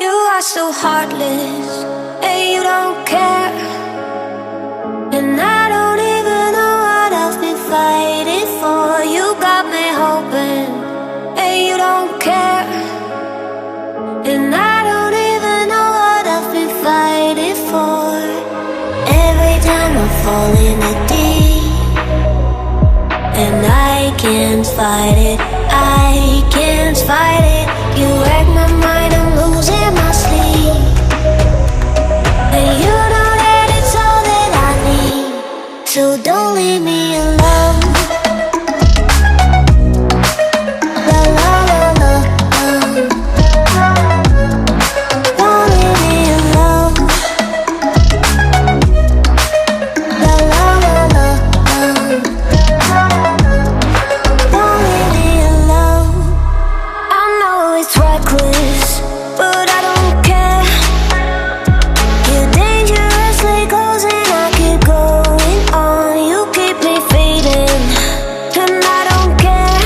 You are so heartless, and you don't care. And I don't even know what I've been fighting for. You got me hoping, and you don't care. And I don't even know what I've been fighting for. Every time I fall in the deep, and I can't fight it, I can't fight it. You wreck my mind, I'm losing my sleep. And you know that it's all that I need, so don't leave me alone. La la la la, don't leave me alone. La la la la, don't leave me alone. I know it's reckless, but I don't care. You're dangerously close and I keep going on. You keep me fading, and I don't care.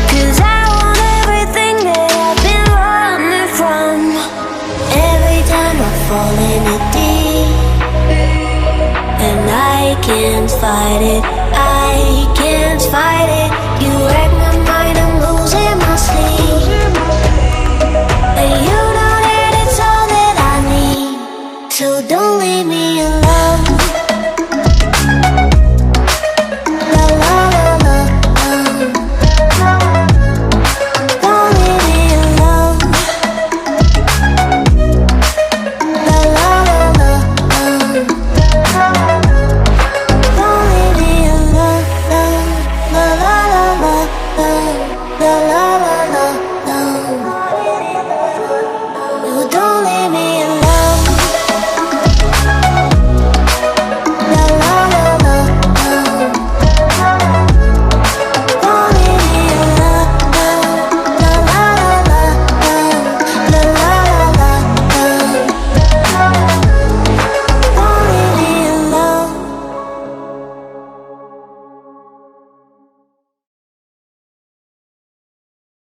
'Cause I want everything that I've been running from. Every time I fall in it deep, and I can't fight it, I can't fight it.